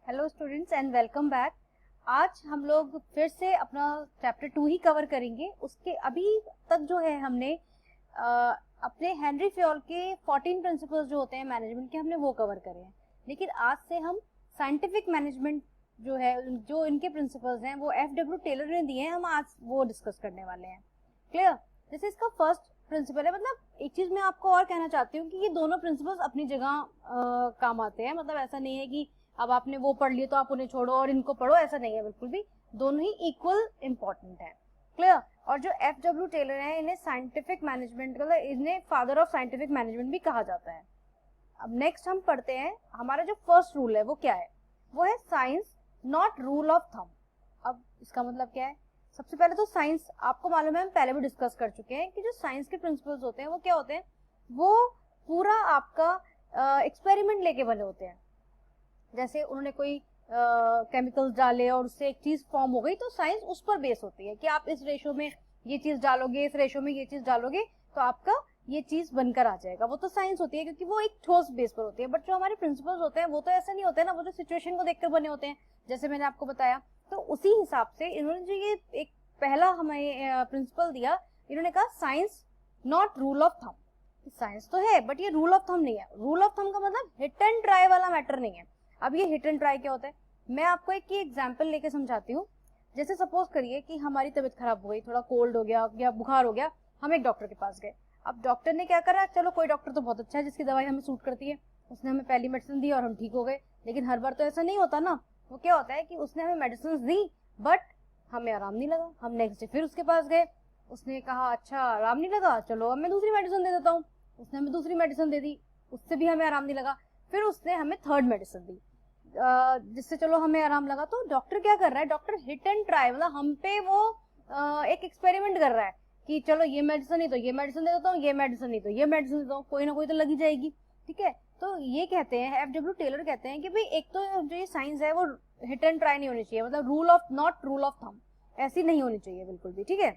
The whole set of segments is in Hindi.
Hello students and welcome back. आज हम लोग फिर से अपना चैप्टर 2 ही कवर करेंगे। उसके अभी तक जो है हमने अपने हेनरी फ्योल के 14 प्रिंसिपल्स जो होते हैं मैनेजमेंट के, हमने वो कवर करे हैं। लेकिन आज से हम साइंटिफिक मैनेजमेंट जो है, जो इनके प्रिंसिपल्स हैं वो एफ.डब्ल्यू. टेलर ने दिए हैं, हम आज वो डिस्कस करने वाले हैं। क्लियर? जैसे इसका फर्स्ट प्रिंसिपल है, मतलब एक चीज मैं आपको और कहना चाहती हूँ कि ये दोनों प्रिंसिपल्स अपनी जगह काम आते हैं। मतलब ऐसा नहीं है कि अब आपने वो पढ़ लिए तो आप उन्हें छोड़ो और इनको पढ़ो, ऐसा नहीं है बिल्कुल भी। दोनों ही इक्वल इंपॉर्टेंट है। क्लियर? और जो एफ.डब्ल्यू. टेलर है, इन्हें साइंटिफिक मैनेजमेंट, मतलब इन्हें फादर ऑफ साइंटिफिक मैनेजमेंट भी कहा जाता है। अब नेक्स्ट हम पढ़ते हैं, हमारा जो फर्स्ट रूल है वो क्या है? वो है science not rule of thumb. अब इसका मतलब क्या है? सबसे पहले तो साइंस, आपको मालूम है हम पहले भी डिस्कस कर चुके हैं कि जो साइंस के प्रिंसिपल्स होते हैं वो क्या होते हैं, वो पूरा आपका एक्सपेरिमेंट लेके बने होते हैं। जैसे उन्होंने कोई केमिकल्स डाले और उससे एक चीज फॉर्म हो गई, तो साइंस उस पर बेस होती है कि आप इस रेशो में ये चीज डालोगे, इस रेशो में ये चीज डालोगे तो आपका ये चीज बनकर आ जाएगा। वो तो साइंस होती है क्योंकि वो एक ठोस बेस पर होती है। बट जो हमारे प्रिंसिपल्स होते हैं वो तो ऐसा नहीं होते हैं ना, वो जो सिचुएशन को देखकर बने होते हैं, जैसे मैंने आपको बताया। तो उसी हिसाब से इन्होंने जो ये एक पहला हमें प्रिंसिपल दिया, इन्होंने कहा science not rule of thumb. Science तो है बट ये रूल ऑफ थंब नहीं है। रूल ऑफ थंब का मतलब हिट एंड ट्राई वाला मैटर नहीं है। अब ये हिट एंड ट्राई क्या होता है, मैं आपको एक एग्जांपल लेके समझाती हूँ। जैसे सपोज करिए कि हमारी तबीयत खराब हो गई, थोड़ा कोल्ड हो गया या बुखार हो गया, हम एक डॉक्टर के पास गए। अब डॉक्टर ने क्या करा, चलो कोई डॉक्टर तो बहुत अच्छा है जिसकी दवाई हमें सूट करती है, उसने हमें पहली मेडिसिन दी और हम ठीक हो गए। लेकिन हर बार तो ऐसा नहीं होता ना। वो क्या होता है कि उसने हमें मेडिसिन दी बट हमें आराम नहीं लगा। हम नेक्स्ट डे फिर उसके पास गए, उसने कहा अच्छा आराम नहीं लगा, चलो अब मैं दूसरी मेडिसिन दे देता हूँ। उसने हमें दूसरी मेडिसिन दे दी, उससे भी हमें आराम नहीं लगा। फिर उसने हमें थर्ड मेडिसिन दी जिससे चलो हमें आराम लगा। तो डॉक्टर क्या कर रहा है, डॉक्टर हिट एंड ट्राई, मतलब हम पे वो एक एक्सपेरिमेंट कर रहा है कि चलो ये मेडिसिन नहीं तो ये मेडिसिन दे देता हूँ, ये मेडिसिन नहीं तो ये मेडिसिन देता हूँ, कोई ना कोई तो लगी जाएगी। ठीक है? तो ये कहते हैं, एफ.डब्ल्यू. टेलर कहते हैं कि भाई एक तो जो ये साइंस है वो हिट एंड ट्राई नहीं होनी चाहिए, मतलब rule of not rule of thumb ऐसी नहीं होनी चाहिए बिल्कुल भी। ठीक है?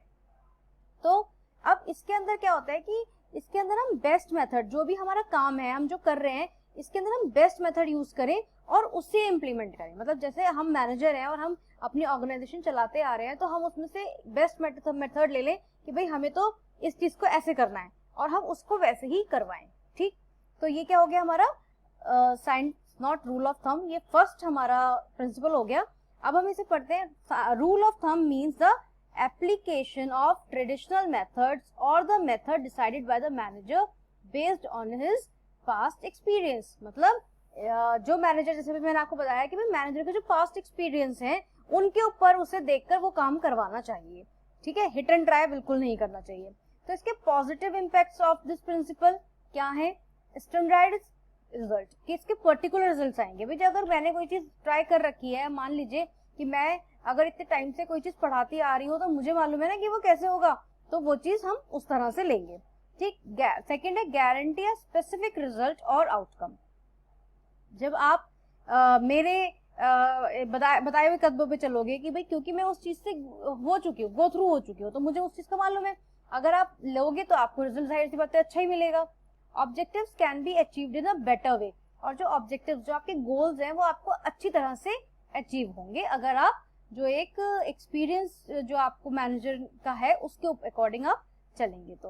तो अब इसके अंदर क्या होता है कि इसके अंदर हम बेस्ट मेथड, जो भी हमारा काम है हम जो कर रहे हैं, इसके अंदर हम बेस्ट मेथड यूज करें और उससे इम्प्लीमेंट करें। मतलब जैसे हम मैनेजर हैं और हम अपनी ऑर्गेनाइजेशन चलाते आ रहे हैं, तो हम उसमें से बेस्ट मेथड ले लें कि भाई हमें तो इस चीज को ऐसे करना है और हम उसको वैसे ही करवाएं। ठीक? तो ये क्या हो गया हमारा science not rule of thumb, ये फर्स्ट हमारा प्रिंसिपल हो गया। अब हम इसे पढ़ते हैं। Rule of thumb means the application of traditional methods or the method decided by the manager based on his past experience। मतलब जो मैनेजर, जैसे भी मैंने आपको बताया कि भाई मैनेजर के जो पास्ट एक्सपीरियंस हैं उनके ऊपर उसे देखकर वो काम करवाना चाहिए। ठीक है? हिट एंड ट्राई बिल्कुल नहीं करना चाहिए। तो इसके positive impacts of this principle क्या है? स्टैंडर्ड रिजल्ट, कि इसके पर्टिकुलर रिजल्ट्स आएंगे। भाई अगर मैंने कोई चीज ट्राई कर रखी है, मान लीजिए कि मैं अगर इतने टाइम से कोई चीज पढ़ाती आ रही हूँ तो मुझे मालूम है ना कि वो कैसे होगा, तो वो चीज हम उस तरह से लेंगे। ठीक? सेकंड है गारंटी अ स्पेसिफिक रिजल्ट और आउटकम। जब आप मेरे बताए हुए कदमों पे चलोगे कि भाई क्योंकि मैं उस चीज से हो चुकी हूँ, गो थ्रू हो चुकी हूँ, तो मुझे उस चीज का मालूम है। अगर आप लोगे तो आपको रिजल्ट जाहिर सी बात है अच्छा ही मिलेगा। Objectives can be achieved in a better way, और जो ऑब्जेक्टिव्स, जो आपके गोल्स हैं, वो आपको अच्छी तरह से अचीव होंगे अगर आप जो एक एक्सपीरियंस जो आपको मैनेजर का है उसके अकॉर्डिंग आप चलेंगे। तो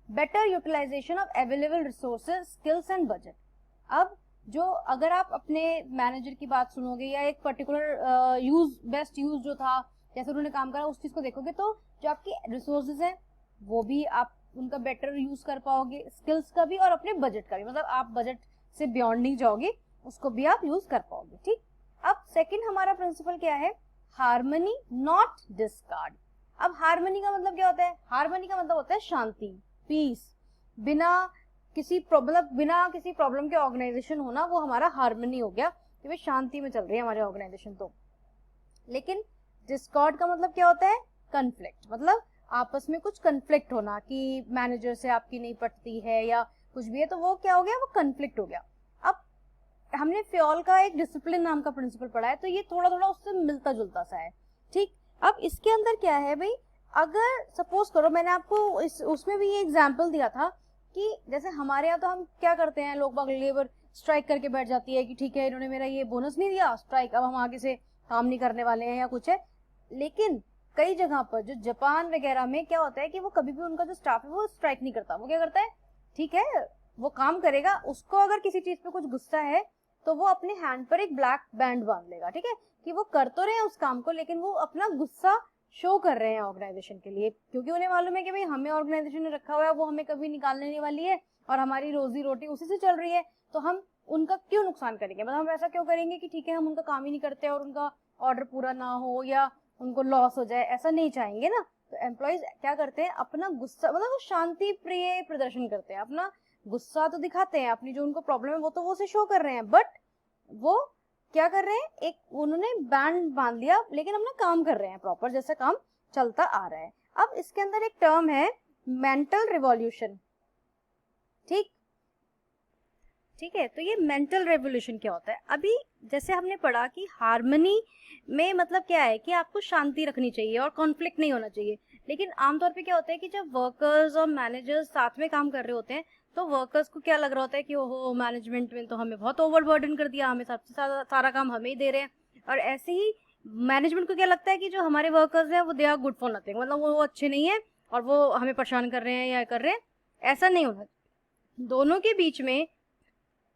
better utilisation of available resources, skills and budget. अब जो अगर आप अपने मैनेजर की बात सुनोगे या एक पर्टिकुलर बेस्ट यूज जो था, जैसे उन्होंने काम करा, उस चीज को देखोगे, तो जो आपकी रिसोर्सेज हैं वो भी आप उनका बेटर यूज कर पाओगे, स्किल्स का भी और अपने बजट का भी, मतलब आप बजट से बियॉन्ड नहीं जाओगे, उसको भी आप यूज कर पाओगे। ठीक? अब सेकंड हमारा प्रिंसिपल क्या है? Harmony not discard. अब हार्मनी का मतलब क्या होता है? हार्मनी का मतलब होता है शांति, पीस। बिना किसी प्रॉब्लम के ऑर्गेनाइजेशन होना, वो हमारा हार्मनी हो गया कि भाई शांति में चल रही है हमारी ऑर्गेनाइजेशन। तो लेकिन डिस्कॉर्ड का मतलब क्या होता है? कन्फ्लिक्ट, मतलब आपस में कुछ कन्फ्लिक्ट होना कि मैनेजर से आपकी नहीं पटती है या कुछ भी है, तो वो क्या हो गया? वो कन्फ्लिक्ट हो गया। अब हमने फ्योल का एक डिसिप्लिन नाम का प्रिंसिपल पढ़ा है, तो ये थोड़ा थोड़ा उससे मिलता जुलता सा है। ठीक? अब इसके अंदर क्या है भाई, अगर सपोज करो मैंने आपको उसमें भी ये एग्जांपल दिया था कि जैसे हमारे यहाँ तो हम क्या करते हैं, लोग बाग लेबर स्ट्राइक करके बैठ जाती है कि ठीक है इन्होंने मेरा ये बोनस नहीं दिया, स्ट्राइक, अब हम आगे से काम नहीं करने वाले हैं या कुछ है। लेकिन कई जगह पर जो जापान वगैरह में क्या होता है कि वो कभी भी उनका जो स्टाफ है वो स्ट्राइक नहीं करता। वो क्या करता है, ठीक है वो काम करेगा, उसको अगर किसी चीज पे कुछ गुस्सा है तो वो अपने हैंड पर एक ब्लैक बैंड बांध लेगा, ठीक है, कि वो कर तो रहे हैं उस काम को लेकिन वो अपना गुस्सा शो कर रहे हैं ऑर्गेनाइजेशन के लिए, क्योंकि उन्हें मालूम है कि भाई हमें ऑर्गेनाइजेशन ने रखा हुआ है, वो हमें कभी निकालने नहीं वाली है और हमारी रोजी रोटी उसी से चल रही है, तो हम उनका क्यों नुकसान करेंगे, मतलब हम ऐसा क्यों करेंगे कि ठीक है हम उनका काम ही नहीं करते और उनका ऑर्डर पूरा ना हो या उनको लॉस हो जाए, ऐसा नहीं चाहेंगे ना। तो एम्प्लॉयज क्या करते हैं, अपना गुस्सा, मतलब वो शांति प्रिय प्रदर्शन करते हैं, अपना गुस्सा तो दिखाते हैं, अपनी जो उनको प्रॉब्लम है वो तो वो उसे शो कर रहे हैं, बट वो क्या कर रहे हैं, एक उन्होंने बैंड बांध लिया लेकिन अपना काम कर रहे हैं प्रॉपर, जैसा काम चलता आ रहा है। अब इसके अंदर एक टर्म है मेंटल रिवॉल्यूशन, ठीक है, तो ये मेंटल रेवोल्यूशन क्या होता है, अभी जैसे हमने पढ़ा कि हार्मनी में मतलब क्या है कि आपको शांति रखनी चाहिए और कॉन्फ्लिक्ट नहीं होना चाहिए, लेकिन आमतौर पे क्या होता है कि जब वर्कर्स और मैनेजर्स साथ में काम कर रहे होते हैं तो वर्कर्स को क्या लग रहा होता है कि ओहो मैनेजमेंट में तो हमें बहुत ओवरबर्डन कर दिया, हमें सबसे सारा काम हमें ही दे रहे हैं, और ऐसे ही मैनेजमेंट को क्या लगता है कि जो हमारे वर्कर्स हैं वो they are good for nothing, मतलब वो अच्छे नहीं है और वो हमें परेशान कर रहे हैं या कर रहे हैं, ऐसा नहीं होना। दोनों के बीच में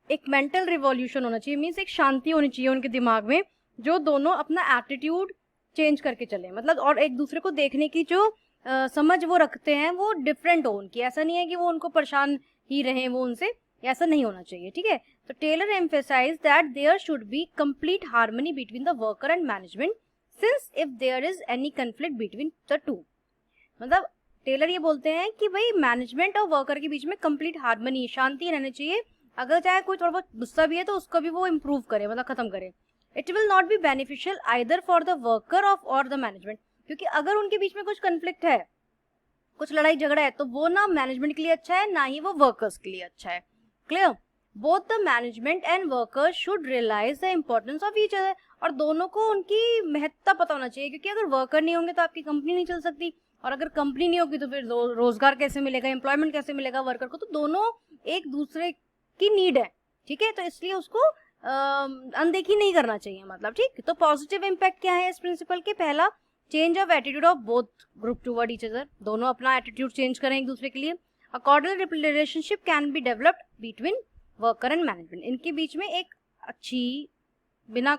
एक मेंटल रिवॉल्यूशन होना चाहिए, मीन्स एक शांति होनी चाहिए उनके दिमाग में, जो दोनों अपना एटीट्यूड चेंज करके चले, मतलब और एक दूसरे को देखने की जो समझ वो रखते हैं वो डिफरेंट हो उनकी, ऐसा नहीं है कि वो उनको परेशान ही रहे वो उनसे, ऐसा नहीं होना चाहिए, ठीक है। तो Taylor emphasise that there should be complete harmony between the worker and management since if there is any conflict between the two, मतलब टेलर ये बोलते हैं कि भाई मैनेजमेंट और वर्कर के बीच में कंप्लीट हार्मनी, शांति रहनी चाहिए, अगर चाहे कोई थोड़ा बहुत गुस्सा भी है तो उसको भी वो इम्प्रूव करे, मतलब खत्म करे। It will not be beneficial either for the worker of और द मैनेजमेंट, क्योंकि अगर उनके बीच में कुछ कंफ्लिक्ट है, कुछ लड़ाई झगड़ा है, तो वो ना मैनेजमेंट के लिए अच्छा है ना ही वो वर्कर्स के लिए अच्छा है। Clear? Both the management and workers should realise the importance of each other, और दोनों को उनकी महत्ता पता होना चाहिए, क्योंकि अगर वर्कर नहीं होंगे तो आपकी कंपनी नहीं चल सकती, और अगर कंपनी नहीं होगी तो फिर रोजगार कैसे मिलेगा, एम्प्लॉयमेंट कैसे मिलेगा वर्कर को, तो दोनों एक दूसरे की नीड है, ठीक है, तो इसलिए उसको अनदेखी नहीं करना चाहिए, मतलब ठीक। तो पॉजिटिव इम्पैक्ट क्या है इस प्रिंसिपल के, पहला change of attitude of both group toward each other, दोनों अपना एटीट्यूड चेंज करें एक दूसरे के लिए। A cordial relationship can be developed between worker and management, इनके बीच में एक अच्छी बिना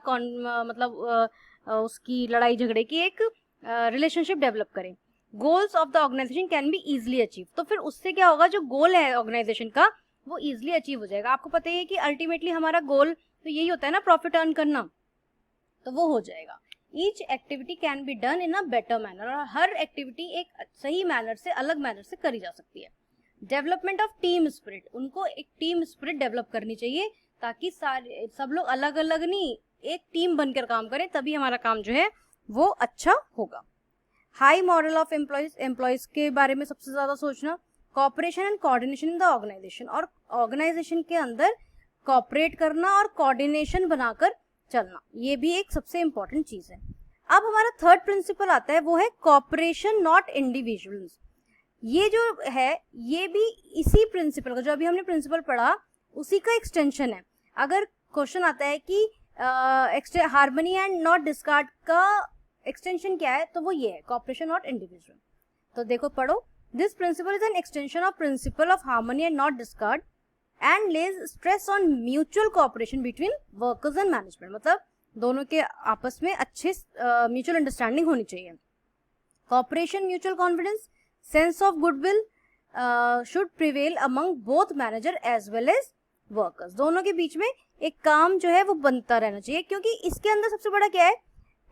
उसकी लड़ाई झगड़े की एक रिलेशनशिप डेवलप करें। Goals of the organisation can be easily achieve, तो फिर उससे क्या होगा, जो गोल है ऑर्गेनाइजेशन का वो इजिली अचीव हो जाएगा। आपको पता ही है कि अल्टीमेटली हमारा गोल तो यही होता है ना, प्रॉफिट अर्न करना, तो वो हो जाएगा। Each activity can be done in a better manner, और हर एक्टिविटी एक सही मैनर से, अलग मैनर से करी जा सकती है। डेवलपमेंट ऑफ टीम स्पिरिट, उनको एक टीम स्पिरिट डेवलप करनी चाहिए ताकि सब लोग अलग अलग नहीं, एक टीम बनकर काम करें, तभी हमारा काम जो है वो अच्छा होगा। हाई मॉरल ऑफ एम्प्लॉयज के बारे में सबसे ज्यादा सोचना। Cooperation and coordination in the organisation, और ऑर्गेनाइजेशन के अंदर कॉपरेट करना और कोऑर्डिनेशन बनाकर चलना, ये भी एक सबसे इंपॉर्टेंट चीज है। अब हमारा थर्ड प्रिंसिपल आता है, वो है कॉपरेशन नॉट इंडिविजुअल्स। ये जो है ये भी इसी प्रिंसिपल का, जो अभी हमने प्रिंसिपल पढ़ा उसी का एक्सटेंशन है। अगर क्वेश्चन आता है कि हार्मनी एंड नॉट डिस्कार्ड का एक्सटेंशन क्या है, तो वो ये है कॉपरेशन नॉट इंडिविजुअल। तो देखो पढ़ो, this principle is an extension of principle of harmony and not discard and lays stress on mutual cooperation between workers and management, मतलब दोनों के आपस में अच्छे म्यूचुअल अंडरस्टैंडिंग होनी चाहिए। Cooperation, mutual confidence, sense of goodwill should prevail among both manager as well as workers, दोनों के बीच में एक काम जो है वो बनता रहना चाहिए, क्योंकि इसके अंदर सबसे बड़ा क्या है,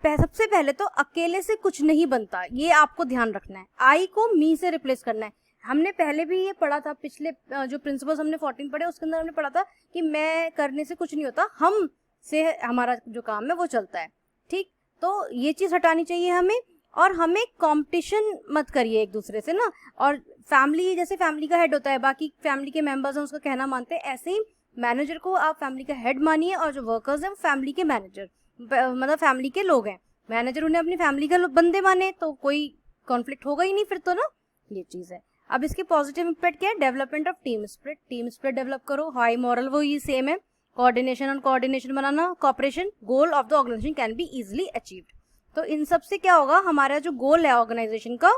सबसे पहले तो अकेले से कुछ नहीं बनता, ये आपको ध्यान रखना है। आई को मी से रिप्लेस करना है। हमने पहले भी ये पढ़ा था, पिछले जो प्रिंसिपल्स हमने 14 पढ़े उसके अंदर हमने पढ़ा था कि मैं करने से कुछ नहीं होता, हम से हमारा जो काम है वो चलता है, ठीक। तो ये चीज हटानी चाहिए हमें, और हमें कंपटीशन मत करिए एक दूसरे से ना। और फैमिली, जैसे फैमिली का हेड होता है, बाकी फैमिली के मेंबर्स हैं उसका कहना मानते हैं, ऐसे ही मैनेजर को आप फैमिली का हेड मानिए, और जो वर्कर्स हैं वो फैमिली के मैनेजर, मतलब फैमिली के लोग हैं, मैनेजर उन्हें अपनी फैमिली के बंदे माने, तो कोई कॉन्फ्लिक्ट होगा ही नहीं फिर तो ना, ये चीज है। अब इसके पॉजिटिव इम्पैक्ट क्या है, development of team spirit, team spirit develop करो। हाई मॉरल वो ये सेम है, कोऑर्डिनेशन और कोऑर्डिनेशन बनाना, cooperation, goal of the organisation can be easily achieved. तो इन सब से क्या होगा, हमारा जो गोल है ऑर्गेनाइजेशन का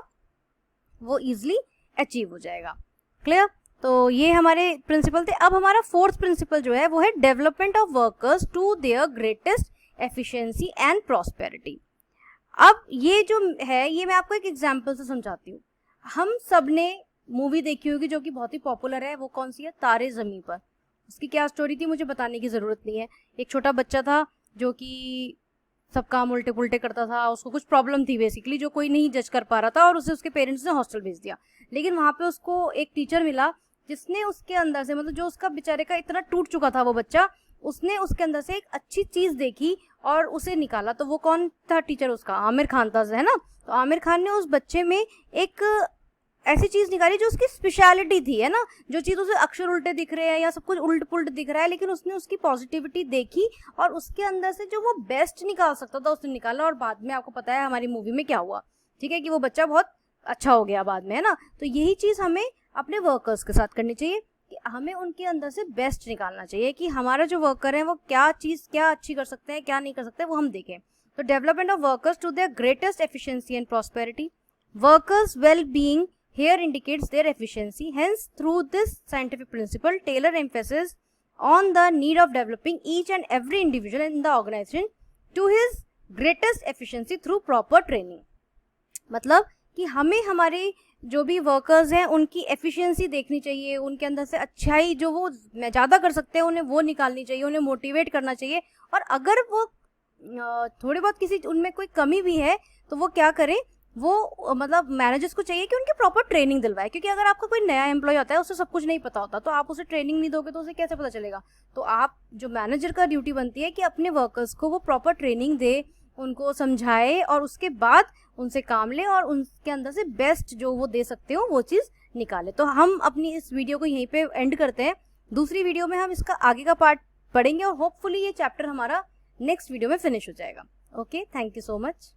वो इजिली अचीव हो जाएगा। क्लियर? तो ये हमारे प्रिंसिपल थे। अब हमारा फोर्थ प्रिंसिपल जो है वो है development of workers to their greatest efficiency and prosperity. अब ये जो है ये मैं आपको एक एग्जांपल से समझाती हूँ। हम सब ने मूवी देखी होगी जो कि बहुत ही पॉपुलर है, वो कौन सी है, तारे ज़मीं पर। उसकी क्या स्टोरी थी मुझे बताने की ज़रूरत नहीं है। एक छोटा बच्चा था जो कि सब काम उल्टे पुल्टे करता था, उसको कुछ प्रॉब्लम थी बेसिकली जो कोई नहीं जज कर पा रहा था, और उसे उसके पेरेंट्स ने हॉस्टल भेज दिया। लेकिन वहाँ पे उसको एक टीचर मिला जिसने उसके अंदर से, मतलब जो उसका बेचारे का इतना टूट चुका था वो बच्चा, उसने उसके अंदर से एक अच्छी चीज़ देखी और उसे निकाला। तो वो कौन था टीचर उसका? आमिर खान था, है ना। तो आमिर खान ने उस बच्चे में एक ऐसी चीज़ निकाली जो उसकी स्पेशलिटी थी, है ना। जो चीज़ उसे अक्षर उल्टे दिख रहे हैं या सब कुछ उल्ट पुल्ट दिख रहा है, लेकिन उसने उसकी पॉजिटिविटी देखी और उसके अंदर से जो वो बेस्ट निकाल सकता था उसने निकाला। और बाद में आपको पता है हमारी मूवी में क्या हुआ, ठीक है, कि वो बच्चा बहुत अच्छा हो गया बाद में, है ना। तो यही चीज़ हमें अपने वर्कर्स के साथ करनी चाहिए कि हमें उनके अंदर से बेस्ट निकालना चाहिए कि हमारा जो वर्कर है वो क्या चीज़ क्या अच्छी कर सकते हैं, क्या नहीं कर सकते, वो हम देखें। तो development of workers to their greatest efficiency and prosperity, workers well being here indicates their efficiency. Hence, through this scientific principle, Taylor emphasizes on the need of developing each and every individual in the organization to his greatest efficiency through proper training. मतलब कि हमें हमारे जो भी वर्कर्स हैं उनकी एफिशिएंसी देखनी चाहिए, उनके अंदर से अच्छाई जो वो ज़्यादा कर सकते हैं उन्हें वो निकालनी चाहिए, उन्हें मोटिवेट करना चाहिए। और अगर वो थोड़ी बहुत किसी उनमें कोई कमी भी है तो वो क्या करें, वो मतलब मैनेजर्स को चाहिए कि उनकी प्रॉपर ट्रेनिंग दिलवाए। क्योंकि अगर आपका कोई नया एम्प्लॉय होता है उसे सब कुछ नहीं पता होता, तो आप उसे ट्रेनिंग नहीं दोगे तो उसे कैसे पता चलेगा। तो आप जो मैनेजर का ड्यूटी बनती है कि अपने वर्कर्स को वो प्रॉपर ट्रेनिंग दे, उनको समझाए और उसके बाद उनसे काम ले और उनके अंदर से बेस्ट जो वो दे सकते हो वो चीज़ निकाले। तो हम अपनी इस वीडियो को यहीं पे एंड करते हैं। दूसरी वीडियो में हम इसका आगे का पार्ट पढ़ेंगे और होपफुली ये चैप्टर हमारा नेक्स्ट वीडियो में फिनिश हो जाएगा। Okay, thank you so much.